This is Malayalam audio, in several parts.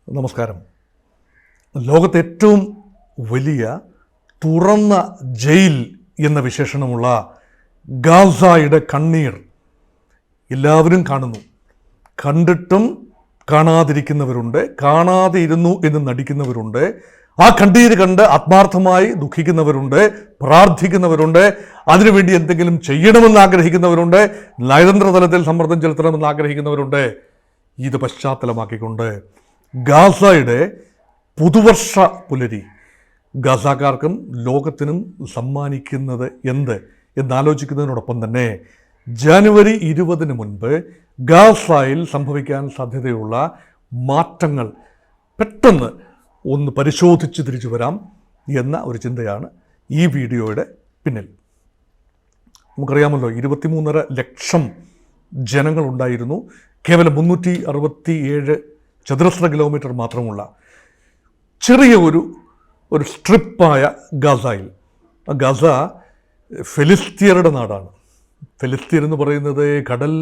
നമസ്കാരം. ലോകത്തെ ഏറ്റവും വലിയ തുറന്ന ജയിൽ എന്ന വിശേഷണമുള്ള ഗാസയുടെ കണ്ണീർ എല്ലാവരും കാണുന്നു. കണ്ടിട്ടും കാണാതിരിക്കുന്നവരുണ്ട്, കാണാതെ ഇരുന്നു എന്ന് നടിക്കുന്നവരുണ്ട്, ആ കണ്ണീര് കണ്ട് ആത്മാർത്ഥമായി ദുഃഖിക്കുന്നവരുണ്ട്, പ്രാർത്ഥിക്കുന്നവരുണ്ട്, അതിനുവേണ്ടി എന്തെങ്കിലും ചെയ്യണമെന്ന് ആഗ്രഹിക്കുന്നവരുണ്ട്, നയതന്ത്ര തലത്തിൽ സമ്മർദ്ദം ചെലുത്തണമെന്ന് ആഗ്രഹിക്കുന്നവരുണ്ട്. ഇത് പശ്ചാത്തലമാക്കിക്കൊണ്ട് ഗാസയുടെ പുതുവർഷ പുലരി ഗാസക്കാർക്കും ലോകത്തിനും സമ്മാനിക്കുന്നത് എന്നാലോചിക്കുന്നതിനോടൊപ്പം തന്നെ ജനുവരി 20 മുൻപ് ഗാസയിൽ സംഭവിക്കാൻ സാധ്യതയുള്ള മാറ്റങ്ങൾ പെട്ടെന്ന് ഒന്ന് പരിശോധിച്ച് തിരിച്ചു വരാം എന്ന ഒരു ചിന്തയാണ് ഈ വീഡിയോയുടെ പിന്നിൽ. നമുക്കറിയാമല്ലോ, 23.5 ലക്ഷം ജനങ്ങളുണ്ടായിരുന്നു. കേവലം 367 ചതുരശ്ര കിലോമീറ്റർ മാത്രമുള്ള ചെറിയ ഒരു സ്ട്രിപ്പായ ഗാസയിൽ. ഗാസ ഫെലിസ്തീയരുടെ നാടാണ്. ഫെലിസ്തീൻ എന്ന് പറയുന്നത് കടൽ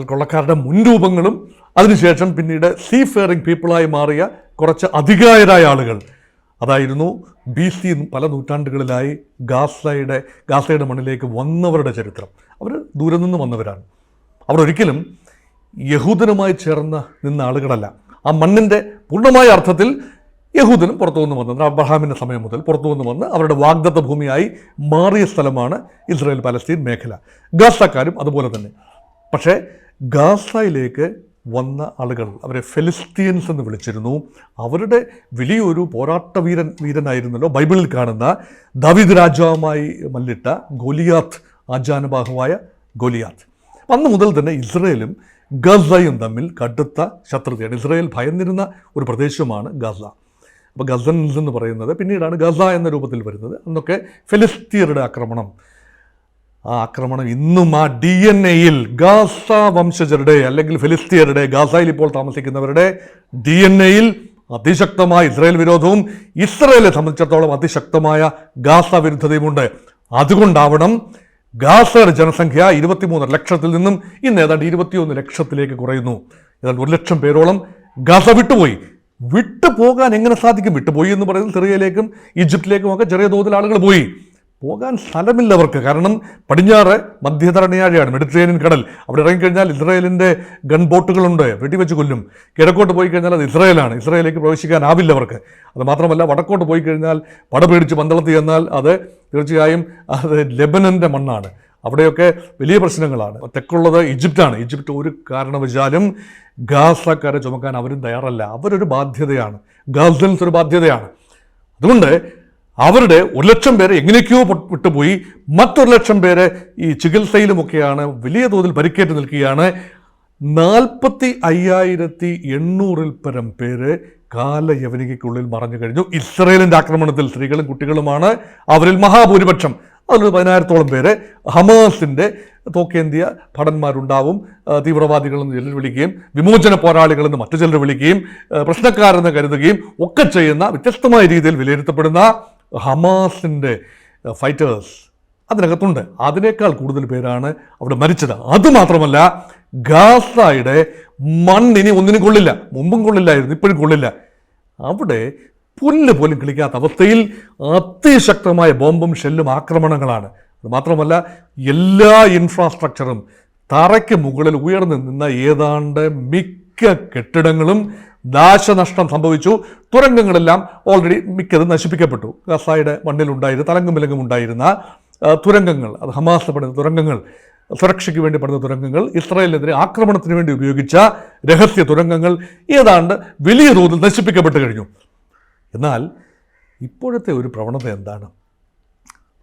കൊള്ളക്കാരുടെ മുൻരൂപങ്ങളും അതിനുശേഷം പിന്നീട് സീ ഫെയറിംഗ് പീപ്പിളായി മാറിയ കുറച്ച് അധികായരായ ആളുകൾ അതായിരുന്നു BC പല നൂറ്റാണ്ടുകളിലായി ഗാസയുടെ മണ്ണിലേക്ക് വന്നവരുടെ ചരിത്രം. അവർ ദൂരെ നിന്ന് വന്നവരാണ്. അവർ ഒരിക്കലും യഹൂദനുമായി ചേർന്ന് നിന്ന ആളുകളല്ല. ആ മണ്ണിൻ്റെ പൂർണ്ണമായ അർത്ഥത്തിൽ യഹൂദനും പുറത്തു നിന്ന് വന്നത് അബ്രഹാമിൻ്റെ സമയം മുതൽ പുറത്തു നിന്ന് വന്ന് അവരുടെ വാഗ്ദത്ത ഭൂമിയായി മാറിയ സ്ഥലമാണ് ഇസ്രായേൽ പലസ്തീൻ മേഖല. ഗാസക്കാരും അതുപോലെ തന്നെ. പക്ഷേ ഗാസയിലേക്ക് വന്ന ആളുകൾ അവരെ ഫെലിസ്തീൻസ് എന്ന് വിളിച്ചിരുന്നു. അവരുടെ വലിയൊരു വീരനായിരുന്നല്ലോ ബൈബിളിൽ കാണുന്ന ദാവീദ് രാജാവുമായി മല്ലിട്ട ഗോലിയാത്ത്, ആജാനുബാഹുവായ ഗോലിയാത്ത്. അന്ന് മുതൽ തന്നെ ഇസ്രായേലും ഗസയും തമ്മിൽ കടുത്ത ശത്രുതയാണ്. ഇസ്രായേൽ ഭയന്നിരുന്ന ഒരു പ്രദേശമാണ് ഗസ. അപ്പോൾ ഗസൻസ് എന്ന് പറയുന്നത് പിന്നീടാണ് ഗസ എന്ന രൂപത്തിൽ വരുന്നത്. അന്നൊക്കെ ഫെലിസ്തീയരുടെ ആക്രമണം. ആ ആക്രമണം ഇന്നും ആ DNA-യിൽ ഗാസ വംശജരുടെ അല്ലെങ്കിൽ ഫെലിസ്തീയരുടെ, ഗാസയിൽ ഇപ്പോൾ താമസിക്കുന്നവരുടെ DNA-യിൽ അതിശക്തമായ ഇസ്രായേൽ വിരോധവും ഇസ്രായേലിനെ സംബന്ധിച്ചിടത്തോളം അതിശക്തമായ ഗാസ വിരുദ്ധതയുമുണ്ട്. അതുകൊണ്ടാവണം ഗാസയുടെ ജനസംഖ്യ 23 ലക്ഷത്തിൽ നിന്നും ഇന്ന് ഏതാണ്ട് 21 ലക്ഷത്തിലേക്ക് കുറയുന്നു. ഏതാണ്ട് 1 ലക്ഷം പേരോളം ഗാസ വിട്ടുപോകാൻ എങ്ങനെ സാധിക്കും? വിട്ടുപോയി എന്ന് പറയുന്നത് സിറിയയിലേക്കും ഈജിപ്തിലേക്കും ഒക്കെ ചെറിയ തോതിൽ ആളുകൾ പോയി. പോകാൻ സ്ഥലമില്ല അവർക്ക്. കാരണം പടിഞ്ഞാറ് മധ്യധരണിയാഴിയാണ്, മെഡിറ്ററേനിയൻ കടൽ. അവിടെ ഇറങ്ങിക്കഴിഞ്ഞാൽ ഇസ്രായേലിൻ്റെ ഗൺബോട്ടുകളുണ്ട്, വെടിവെച്ച് കൊല്ലും. കിഴക്കോട്ട് പോയി കഴിഞ്ഞാൽ അത് ഇസ്രായേലാണ്. ഇസ്രായേലിലേക്ക് പ്രവേശിക്കാനാവില്ല അവർക്ക്. അത് മാത്രമല്ല, വടക്കോട്ട് പോയി കഴിഞ്ഞാൽ പട പേടിച്ച് പന്തളത്ത് ചെന്നാൽ അത് തീർച്ചയായും അത് ലെബനൻ്റെ മണ്ണാണ്. അവിടെയൊക്കെ വലിയ പ്രശ്നങ്ങളാണ്. തെക്കുള്ളത് ഈജിപ്റ്റാണ്. ഈജിപ്റ്റ് ഒരു കാരണവശാലും ഗാസക്കാരെ ചുമക്കാൻ അവരും തയ്യാറല്ല. അവരൊരു ബാധ്യതയാണ്. ഗാസൻസ് ഒരു ബാധ്യതയാണ്. അതുകൊണ്ട് അവരുടെ 1 ലക്ഷം പേരെ എങ്ങനെയൊക്കെയോ വിട്ടുപോയി. മറ്റൊരു ലക്ഷം പേര് ഈ ചികിത്സയിലുമൊക്കെയാണ്. വലിയ തോതിൽ പരിക്കേറ്റ് നിൽക്കുകയാണ്. 45,800 പരം പേര് കാലയവനികയ്ക്കുള്ളിൽ മറഞ്ഞു കഴിഞ്ഞു. ഇസ്രായേലിൻ്റെ ആക്രമണത്തിൽ സ്ത്രീകളും കുട്ടികളുമാണ് അവരിൽ മഹാഭൂരിപക്ഷം. അതിൽ 10,000-ഓളം പേര് ഹമാസിൻ്റെ തോക്കേന്തിയ ഭടന്മാരുണ്ടാവും. തീവ്രവാദികളെന്ന് ചിലർ വിളിക്കുകയും വിമോചന പോരാളികളെന്ന് മറ്റു ചിലർ വിളിക്കുകയും പ്രശ്നക്കാരെന്ന് കരുതുകയും ഒക്കെ ചെയ്യുന്ന വ്യത്യസ്തമായ രീതിയിൽ വിലയിരുത്തപ്പെടുന്ന ഹമാസിൻ്റെ ഫൈറ്റേഴ്സ് അതിനകത്തുണ്ട്. അതിനേക്കാൾ കൂടുതൽ പേരാണ് അവിടെ മരിച്ചത്. അതുമാത്രമല്ല, ഗാസയുടെ മണ്ണിനി ഒന്നിനും കൊള്ളില്ല. മുമ്പും കൊള്ളില്ലായിരുന്നു, ഇപ്പോഴും കൊള്ളില്ല. അവിടെ പുല്ല് പോലും കിളിക്കാത്ത അവസ്ഥയിൽ അതിശക്തമായ ബോംബും ഷെല്ലും ആക്രമണങ്ങളാണ്. അത് മാത്രമല്ല, എല്ലാ ഇൻഫ്രാസ്ട്രക്ചറും തറയ്ക്ക് മുകളിൽ ഉയർന്നു നിന്ന ഏതാണ്ട് മിക്ക കെട്ടിടങ്ങളും നാശനഷ്ടം സംഭവിച്ചു. തുരങ്കങ്ങളെല്ലാം ഓൾറെഡി മിക്കതും നശിപ്പിക്കപ്പെട്ടു. ഗാസയുടെ മണ്ണിലുണ്ടായിരുന്ന തലങ്കും വിലങ്ങും ഉണ്ടായിരുന്ന തുരങ്കങ്ങൾ, അത് ഹമാസ് പണിത തുരങ്കങ്ങൾ, സുരക്ഷയ്ക്ക് വേണ്ടി പണിത തുരങ്കങ്ങൾ, ഇസ്രായേലിനെതിരെ ആക്രമണത്തിന് വേണ്ടി ഉപയോഗിച്ച രഹസ്യ തുരങ്കങ്ങൾ ഏതാണ്ട് വലിയ തോതിൽ നശിപ്പിക്കപ്പെട്ട് കഴിഞ്ഞു. എന്നാൽ ഇപ്പോഴത്തെ ഒരു പ്രവണത എന്താണ്?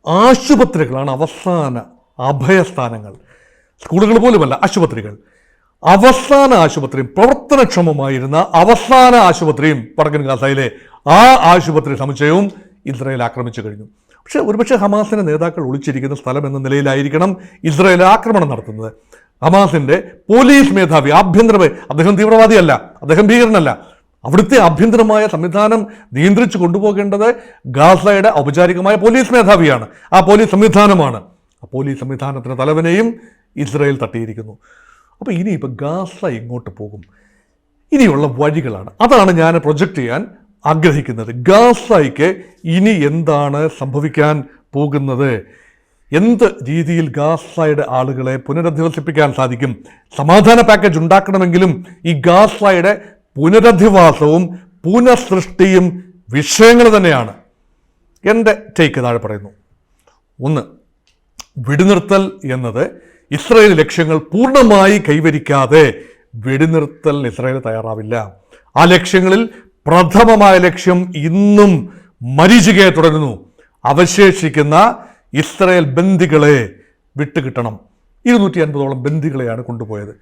ആശുപത്രികളാണ് അവസാന അഭയസ്ഥാനങ്ങൾ. സ്കൂളുകൾ പോലുമല്ല, ആശുപത്രികൾ. അവസാന ആശുപത്രിയും പ്രവർത്തനക്ഷമമായിരുന്ന അവസാന ആശുപത്രിയും വടക്കൻ ഗാസയിലെ ആ ആശുപത്രി സമുച്ചയവും ഇസ്രായേൽ ആക്രമിച്ചു കഴിഞ്ഞു. പക്ഷേ ഒരുപക്ഷെ ഹമാസിൻ്റെ നേതാക്കൾ ഒളിച്ചിരിക്കുന്ന സ്ഥലം എന്ന നിലയിലായിരിക്കണം ഇസ്രായേൽ ആക്രമണം നടത്തുന്നത്. ഹമാസിൻ്റെ പോലീസ് മേധാവി, അദ്ദേഹം തീവ്രവാദിയല്ല, അദ്ദേഹം ഭീകരനല്ല. അവിടുത്തെ ആഭ്യന്തരമായ സംവിധാനം നിയന്ത്രിച്ചു കൊണ്ടുപോകേണ്ടത് ഗാസയുടെ ഔപചാരികമായ പോലീസ് മേധാവിയാണ്. ആ പോലീസ് സംവിധാനമാണ്. ആ പോലീസ് സംവിധാനത്തിൻ്റെ തലവനെയും ഇസ്രായേൽ തട്ടിയിരിക്കുന്നു. അപ്പോൾ ഇനിയിപ്പോൾ ഗാസ എങ്ങോട്ട് പോകും? ഇനിയുള്ള വഴികളാണ്. അതാണ് ഞാൻ പ്രൊജക്റ്റ് ചെയ്യാൻ ആഗ്രഹിക്കുന്നത്. ഗാസയ്ക്ക് ഇനി എന്താണ് സംഭവിക്കാൻ പോകുന്നത്? എന്ത് രീതിയിൽ ഗാസയുടെ ആളുകളെ പുനരധിവസിപ്പിക്കാൻ സാധിക്കും? സമാധാന പാക്കേജ് ഉണ്ടാക്കണമെങ്കിലും ഈ ഗാസയുടെ പുനരധിവാസവും പുനഃസൃഷ്ടിയും വിഷയങ്ങൾ തന്നെയാണ്. എൻ്റെ ടേക്ക് താഴെ പറയുന്നു. 1, വെടിനിർത്തൽ എന്നത് ഇസ്രായേൽ ലക്ഷ്യങ്ങൾ പൂർണ്ണമായി കൈവരിക്കാതെ വെടിനിർത്തൽ ഇസ്രായേൽ തയ്യാറാവില്ല. ആ ലക്ഷ്യങ്ങളിൽ പ്രഥമമായ ലക്ഷ്യം ഇന്നും മരീചികയെ തുടരുന്നു. അവശേഷിക്കുന്ന ഇസ്രായേൽ ബന്ദികളെ വിട്ടുകിട്ടണം. 250ഓളം ബന്ദികളെയാണ് കൊണ്ടുപോയത്.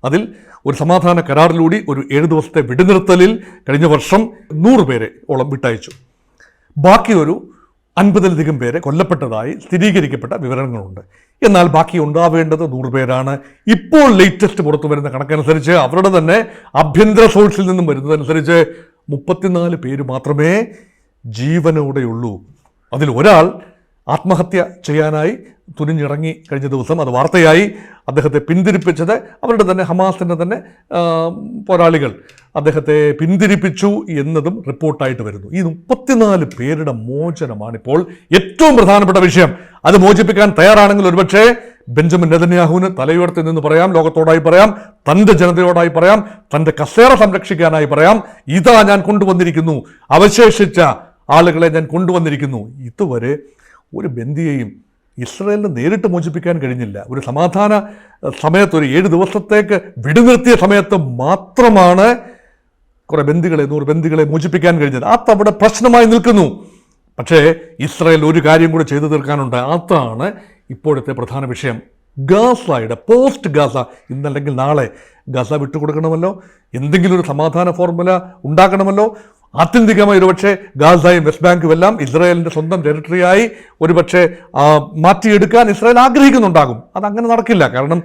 അതിൽ ഒരു സമാധാന കരാറിലൂടെ ഒരു 7 ദിവസത്തെ വെടിനിർത്തലിൽ കഴിഞ്ഞ വർഷം 100 പേരെ ഓളം വിട്ടയച്ചു. ബാക്കി ഒരു 50ലധികം പേരെ കൊല്ലപ്പെട്ടതായി സ്ഥിരീകരിക്കപ്പെട്ട വിവരങ്ങളുണ്ട്. എന്നാൽ ബാക്കി ഉണ്ടാവേണ്ടത് 100 പേരാണ്. ഇപ്പോൾ ലേറ്റസ്റ്റ് പുറത്തു വരുന്ന കണക്കനുസരിച്ച്, അവരുടെ തന്നെ ആഭ്യന്തര സോഴ്സിൽ നിന്നും വരുന്നതനുസരിച്ച് 34 പേര് മാത്രമേ ജീവനോടെയുള്ളൂ. അതിൽ ഒരാൾ ആത്മഹത്യ ചെയ്യാനായി തുനിഞ്ഞിറങ്ങി കഴിഞ്ഞ ദിവസം. അത് വാർത്തയായി. അദ്ദേഹത്തെ പിന്തിരിപ്പിച്ചത് അവരുടെ തന്നെ ഹമാസിൻ്റെ തന്നെ പോരാളികൾ അദ്ദേഹത്തെ പിന്തിരിപ്പിച്ചു എന്നതും റിപ്പോർട്ടായിട്ട് വരുന്നു. ഈ 34 പേരുടെ മോചനമാണിപ്പോൾ ഏറ്റവും പ്രധാനപ്പെട്ട വിഷയം. അത് മോചിപ്പിക്കാൻ തയ്യാറാണെങ്കിൽ ഒരുപക്ഷെ ബെഞ്ചമിൻ നെതന്യാഹുവിന് തലയുയർത്തി നിന്ന് പറയാം, ലോകത്തോടായി പറയാം, തൻ്റെ ജനതയോടായി പറയാം, തൻ്റെ കസേര സംരക്ഷിക്കാനായി പറയാം, ഇതാ ഞാൻ കൊണ്ടുവന്നിരിക്കുന്നു, അവശേഷിച്ച ആളുകളെ ഞാൻ കൊണ്ടുവന്നിരിക്കുന്നു. ഇതുവരെ ഒരു ബന്ദിയെയും ഇസ്രായേലിന് നേരിട്ട് മോചിപ്പിക്കാൻ കഴിഞ്ഞില്ല. ഒരു സമാധാന സമയത്ത്, ഒരു 7 ദിവസത്തേക്ക് വെടിനിർത്തിയ സമയത്ത് മാത്രമാണ് കുറേ ബന്ദികളെ, 100 ബന്ദികളെ മോചിപ്പിക്കാൻ കഴിഞ്ഞത്. അതവിടെ പ്രശ്നമായി നിൽക്കുന്നു. പക്ഷേ ഇസ്രായേൽ ഒരു കാര്യം കൂടി ചെയ്തു തീർക്കാനുണ്ട്. അതാണ് ഇപ്പോഴത്തെ പ്രധാന വിഷയം. ഗാസയുടെ പോസ്റ്റ് ഗാസ, ഇന്നല്ലെങ്കിൽ നാളെ ഗാസ വിട്ടുകൊടുക്കണമല്ലോ. എന്തെങ്കിലും ഒരു സമാധാന ഫോർമുല ഉണ്ടാക്കണമല്ലോ. ആത്യന്തികമായി ഒരുപക്ഷെ ഗാസയും വെസ്റ്റ് ബാങ്കും എല്ലാം ഇസ്രായേലിൻ്റെ സ്വന്തം ടെറിട്ടറിയായി ഒരുപക്ഷെ മാറ്റിയെടുക്കാൻ ഇസ്രായേൽ ആഗ്രഹിക്കുന്നുണ്ടാകും. അതങ്ങനെ നടക്കില്ല. കാരണം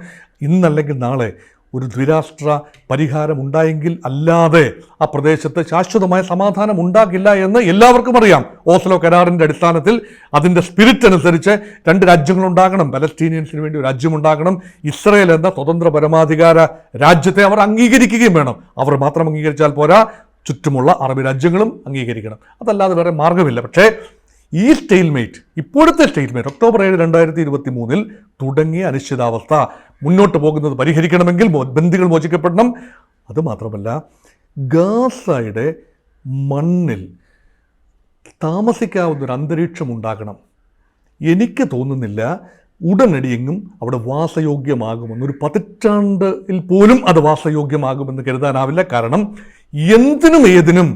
ഇന്നല്ലെങ്കിൽ നാളെ ഒരു ദ്വിരാഷ്ട്ര പരിഹാരം ഉണ്ടായെങ്കിൽ അല്ലാതെ ആ പ്രദേശത്ത് ശാശ്വതമായ സമാധാനം ഉണ്ടാകില്ല എന്ന് എല്ലാവർക്കും അറിയാം. ഓസ്ലോ കരാറിൻ്റെ അടിസ്ഥാനത്തിൽ അതിൻ്റെ സ്പിരിറ്റ് അനുസരിച്ച് 2 രാജ്യങ്ങളുണ്ടാകണം. പലസ്തീനിയൻസിന് വേണ്ടി ഒരു രാജ്യമുണ്ടാകണം. ഇസ്രായേൽ എന്ന സ്വതന്ത്ര പരമാധികാര രാജ്യത്തെ അവർ അംഗീകരിക്കുകയും വേണം. അവർ മാത്രം അംഗീകരിച്ചാൽ പോരാ, ചുറ്റുമുള്ള അറബ് രാജ്യങ്ങളും അംഗീകരിക്കണം. അതല്ലാതെ വേറെ മാർഗമില്ല. പക്ഷേ ഈ സ്റ്റെയിൽമേറ്റ്, ഇപ്പോഴത്തെ സ്റ്റെയിൽമേറ്റ്, ഒക്ടോബർ 7, 2023 തുടങ്ങിയ അനിശ്ചിതാവസ്ഥ മുന്നോട്ട് പോകുന്നത് പരിഹരിക്കണമെങ്കിൽ ബന്ദികൾ മോചിക്കപ്പെടണം. അതുമാത്രമല്ല, ഗാസയുടെ മണ്ണിൽ താമസിക്കാവുന്നൊരു അന്തരീക്ഷം ഉണ്ടാകണം. എനിക്ക് തോന്നുന്നില്ല ഉടനടിയെങ്ങും അവിടെ വാസയോഗ്യമാകുമെന്ന്. ഒരു 10 പതിറ്റാണ്ടിൽ പോലും അത് വാസയോഗ്യമാകുമെന്ന് കരുതാനാവില്ല. കാരണം എന്തിനും ഏതിനും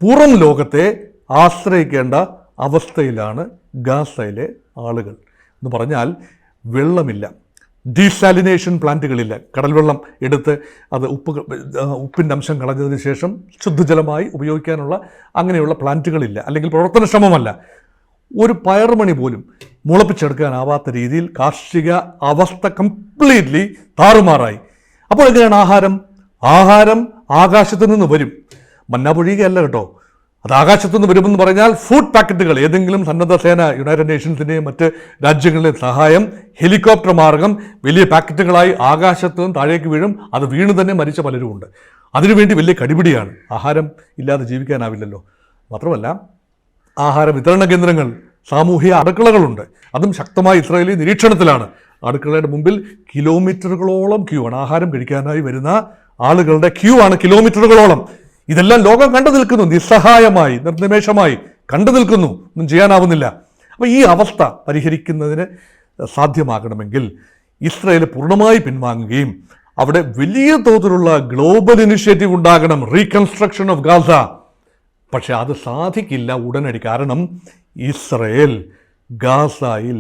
പുറം ലോകത്തെ ആശ്രയിക്കേണ്ട അവസ്ഥയിലാണ് ഗാസയിലെ ആളുകൾ. എന്ന് പറഞ്ഞാൽ വെള്ളമില്ല, ഡീസാലിനേഷൻ പ്ലാന്റുകളില്ല. കടൽ വെള്ളം എടുത്ത് അത് ഉപ്പിൻ്റെ അംശം കളഞ്ഞതിന് ശേഷം ശുദ്ധജലമായി ഉപയോഗിക്കാനുള്ള അങ്ങനെയുള്ള പ്ലാന്റുകളില്ല, അല്ലെങ്കിൽ പ്രവർത്തനക്ഷമമല്ല. ഒരു പയറുമണി പോലും മുളപ്പിച്ചെടുക്കാനാവാത്ത രീതിയിൽ കാർഷിക അവസ്ഥ കംപ്ലീറ്റ്ലി താറുമാറായി. അപ്പോൾ എങ്ങനെയാണ് ആഹാരം ആകാശത്തു നിന്ന് വരും. മന്ന പൊഴിയുകയല്ല കേട്ടോ, അത് ആകാശത്തു നിന്ന് വരുമെന്ന് പറഞ്ഞാൽ ഫുഡ് പാക്കറ്റുകൾ, ഏതെങ്കിലും സന്നദ്ധ സേന, യുണൈറ്റഡ് നേഷൻസിൻ്റെയും മറ്റ് രാജ്യങ്ങളുടെയും സഹായം ഹെലികോപ്റ്റർ മാർഗം വലിയ പാക്കറ്റുകളായി ആകാശത്ത് നിന്ന് താഴേക്ക് വീഴും. അത് വീണ് തന്നെ മരിച്ച പലരുമുണ്ട്. അതിനുവേണ്ടി വലിയ കടിപിടിയാണ്. ആഹാരം ഇല്ലാതെ ജീവിക്കാനാവില്ലല്ലോ. മാത്രമല്ല, ആഹാര വിതരണ കേന്ദ്രങ്ങൾ, സാമൂഹിക അടുക്കളകളുണ്ട്. അതും ശക്തമായി ഇസ്രായേലി നിരീക്ഷണത്തിലാണ്. അടുക്കളയുടെ മുമ്പിൽ കിലോമീറ്ററുകളോളം ക്യൂ ആണ്. ആഹാരം കഴിക്കാനായി വരുന്ന ആളുകളുടെ ക്യൂ ആണ് കിലോമീറ്ററുകളോളം. ഇതെല്ലാം ലോകം കണ്ടു നിൽക്കുന്നു, നിസ്സഹായമായി, നിർനിമേഷമായി കണ്ടു നിൽക്കുന്നു. ഒന്നും ചെയ്യാനാവുന്നില്ല. അപ്പോൾ ഈ അവസ്ഥ പരിഹരിക്കുന്നതിന് സാധ്യമാകണമെങ്കിൽ ഇസ്രായേൽ പൂർണ്ണമായി പിൻവാങ്ങുകയും അവിടെ വലിയ തോതിലുള്ള ഗ്ലോബൽ ഇനിഷ്യേറ്റീവ് ഉണ്ടാകണം, റീകൺസ്ട്രക്ഷൻ ഓഫ് ഗാസ. പക്ഷെ അത് സാധിക്കില്ല ഉടനടി. കാരണം ഇസ്രായേൽ ഗാസയിൽ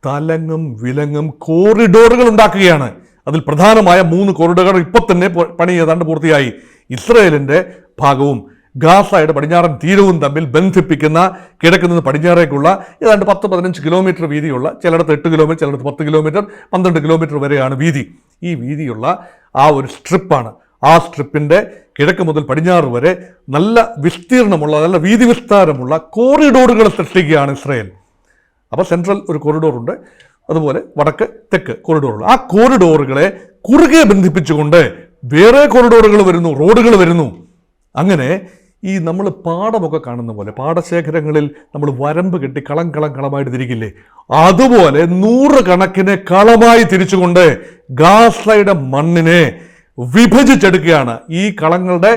തലങ്ങും വിലങ്ങും കോറിഡോറുകൾ ഉണ്ടാക്കുകയാണ്. അതിൽ പ്രധാനമായ 3 കോറിഡോറുകൾ ഇപ്പോൾ തന്നെ പണി ഏതാണ്ട് പൂർത്തിയായി. ഇസ്രായേലിൻ്റെ ഭാഗവും ഗാസയുടെ പടിഞ്ഞാറൻ തീരവും തമ്മിൽ ബന്ധിപ്പിക്കുന്ന, കിഴക്കുന്നത് പടിഞ്ഞാറേക്കുള്ള ഏതാണ്ട് 10-15 കിലോമീറ്റർ വീതിയുള്ള, ചിലയിടത്ത് 8 കിലോമീറ്റർ, ചിലയിടത്ത് 10 കിലോമീറ്റർ, 12 കിലോമീറ്റർ വരെയാണ് വീതി. ഈ വീതിയുള്ള ആ ഒരു സ്ട്രിപ്പാണ്. ആ സ്ട്രിപ്പിൻ്റെ കിഴക്ക് മുതൽ പടിഞ്ഞാറ് വരെ നല്ല വിസ്തീർണമുള്ള, നല്ല വീതി വിസ്താരമുള്ള കോറിഡോറുകൾ സൃഷ്ടിക്കുകയാണ് ഇസ്രായേൽ. അപ്പോൾ സെൻട്രൽ ഒരു കോറിഡോറുണ്ട്, അതുപോലെ വടക്ക് തെക്ക് കോറിഡോറുകൾ. ആ കോറിഡോറുകളെ കുറുകെ ബന്ധിപ്പിച്ചുകൊണ്ട് വേറെ കോറിഡോറുകൾ വരുന്നു, റോഡുകൾ വരുന്നു. അങ്ങനെ ഈ നമ്മൾ പാടമൊക്കെ കാണുന്ന പോലെ പാടശേഖരങ്ങളിൽ നമ്മൾ വരമ്പ് കെട്ടി കളമായിട്ട് തിരിക്കില്ലേ, അതുപോലെ 100 കണക്കിന് കളമായി തിരിച്ചുകൊണ്ട് ഗാസയുടെ മണ്ണിനെ വിഭജിച്ചെടുക്കുകയാണ്. ഈ കളങ്ങളുടെ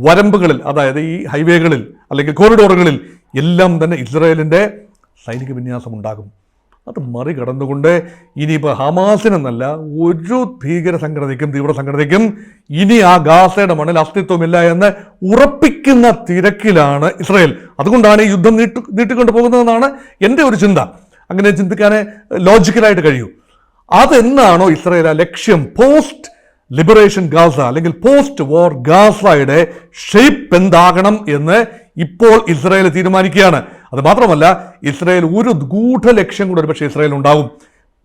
വരമ്പുകളിൽ, അതായത് ഈ ഹൈവേകളിൽ അല്ലെങ്കിൽ കോറിഡോറുകളിൽ എല്ലാം തന്നെ ഇസ്രായേലിൻ്റെ സൈനിക വിന്യാസം ഉണ്ടാകും. അത് മറികടന്നുകൊണ്ട് ഇനിയിപ്പോൾ ഹമാസിനെന്നല്ല ഒരു ഭീകര സംഘടനയ്ക്കും തീവ്ര സംഘടനയ്ക്കും ഇനി ആ ഗാസയുടെ മണ്ണിൽ അസ്തിത്വമില്ല എന്ന് ഉറപ്പിക്കുന്ന തിരക്കിലാണ് ഇസ്രായേൽ. അതുകൊണ്ടാണ് ഈ യുദ്ധം നീട്ടിക്കൊണ്ട് പോകുന്നതെന്നാണ് എൻ്റെ ഒരു ചിന്ത. അങ്ങനെ ചിന്തിക്കാനേ ലോജിക്കലായിട്ട് കഴിയൂ. അതെന്നാണോ ഇസ്രായേൽ ആ ലക്ഷ്യം, പോസ്റ്റ് ലിബറേഷൻ ഗാസ അല്ലെങ്കിൽ പോസ്റ്റ് വാർ ഗാസയുടെ ഷേപ്പ് എന്താകണം എന്ന് ഇപ്പോൾ ഇസ്രായേൽ തീരുമാനിക്കുകയാണ്. അത് മാത്രമല്ല, ഇസ്രായേൽ ഒരു ഗൂഢലക്ഷ്യം കൂടെ ഒരുപക്ഷെ ഇസ്രായേൽ ഉണ്ടാകും.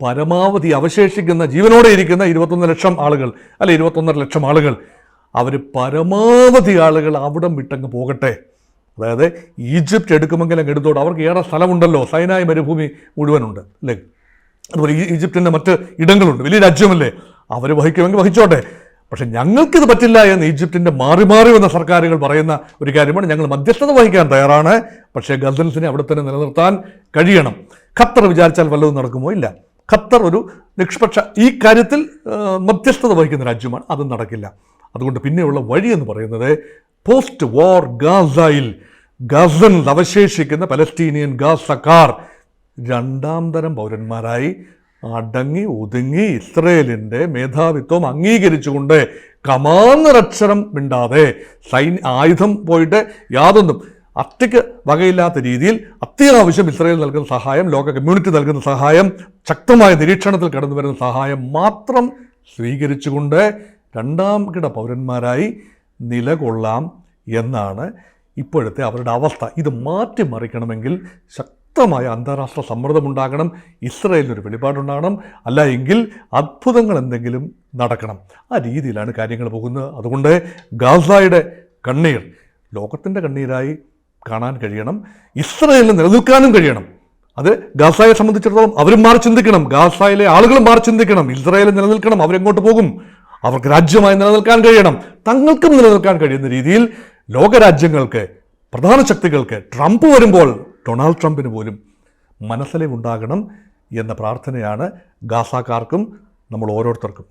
പരമാവധി അവശേഷിക്കുന്ന ജീവനോടെ ഇരിക്കുന്ന 21 ലക്ഷം ആളുകൾ അല്ലെ 21.5 ലക്ഷം ആളുകൾ, അവർ പരമാവധി ആളുകൾ അവിടം വിട്ടങ്ങ് പോകട്ടെ. അതായത് ഈജിപ്റ്റ് എടുക്കുമെങ്കിലും എടുത്തോട്ട്, അവർക്ക് ഏറെ സ്ഥലമുണ്ടല്ലോ, സൈനായ് മരുഭൂമി മുഴുവനുണ്ട് അല്ലേ. അതുപോലെ ഈജിപ്തിൻ്റെ മറ്റ് ഇടങ്ങളുണ്ട്, വലിയ രാജ്യമല്ലേ, അവർ വഹിക്കുമെങ്കിൽ വഹിച്ചോട്ടെ. പക്ഷെ ഞങ്ങൾക്കിത് പറ്റില്ല എന്ന് ഈജിപ്തിൻ്റെ മാറി വന്ന സർക്കാരുകൾ പറയുന്ന ഒരു കാര്യമാണ്. ഞങ്ങൾ മധ്യസ്ഥത വഹിക്കാൻ തയ്യാറാണ്, പക്ഷേ ഗസൽസിനെ അവിടെ തന്നെ നിലനിർത്താൻ കഴിയണം. ഖത്തർ വിചാരിച്ചാൽ വല്ലതും നടക്കുമോ? ഇല്ല. ഖത്തർ ഒരു നിഷ്പക്ഷ ഈ കാര്യത്തിൽ മധ്യസ്ഥത വഹിക്കുന്ന രാജ്യമാണ്, അതും നടക്കില്ല. അതുകൊണ്ട് പിന്നെയുള്ള വഴി എന്ന് പറയുന്നത് പോസ്റ്റ് വാർ ഗാസയിൽ ഗസൻ അവശേഷിക്കുന്ന പലസ്തീനിയൻ ഗാസക്കാർ 2ാം തരം പൗരന്മാരായി അടങ്ങി ഒതുങ്ങി ഇസ്രയേലിൻ്റെ മേധാവിത്വം അംഗീകരിച്ചുകൊണ്ട് കമാന്നൊരക്ഷരം മിണ്ടാതെ ആയുധം പോയിട്ട് യാതൊന്നും അത്യക്ക് വകയില്ലാത്ത രീതിയിൽ അത്യാവശ്യം ഇസ്രയേൽ നൽകുന്ന സഹായം, ലോക കമ്മ്യൂണിറ്റി നൽകുന്ന സഹായം, ശക്തമായ നിരീക്ഷണത്തിൽ കടന്നു വരുന്ന സഹായം മാത്രം സ്വീകരിച്ചുകൊണ്ട് 2ാം കിട പൗരന്മാരായി നിലകൊള്ളാം എന്നാണ് ഇപ്പോഴത്തെ അവരുടെ അവസ്ഥ. ഇത് മാറ്റിമറിക്കണമെങ്കിൽ ശക്തമായ അന്താരാഷ്ട്ര സമ്മർദ്ദമുണ്ടാകണം, ഇസ്രായേലിനൊരു വെളിപാടുണ്ടാകണം, അല്ല എങ്കിൽ അത്ഭുതങ്ങൾ എന്തെങ്കിലും നടക്കണം. ആ രീതിയിലാണ് കാര്യങ്ങൾ പോകുന്നത്. അതുകൊണ്ട് ഗാസയുടെ കണ്ണീർ ലോകത്തിൻ്റെ കണ്ണീരായി കാണാൻ കഴിയണം, ഇസ്രായേലിന് നിലനിൽക്കാനും കഴിയണം. അത് ഗാസയെ സംബന്ധിച്ചിടത്തോളം അവരും മാറി ചിന്തിക്കണം, ഗാസയിലെ ആളുകളും മാറി ചിന്തിക്കണം. ഇസ്രായേൽ നിലനിൽക്കണം, അവരെങ്ങോട്ട് പോകും, അവർക്ക് രാജ്യമായി നിലനിൽക്കാൻ കഴിയണം, തങ്ങൾക്കും നിലനിൽക്കാൻ കഴിയുന്ന രീതിയിൽ ലോകരാജ്യങ്ങൾക്ക്, പ്രധാന ശക്തികൾക്ക്, ട്രംപ് വരുമ്പോൾ ഡൊണാൾഡ് ട്രംപിന് പോലും മനസ്സിലുണ്ടാകണം എന്ന പ്രാർത്ഥനയാണ് ഗാസക്കാർക്കും നമ്മൾ ഓരോരുത്തർക്കും.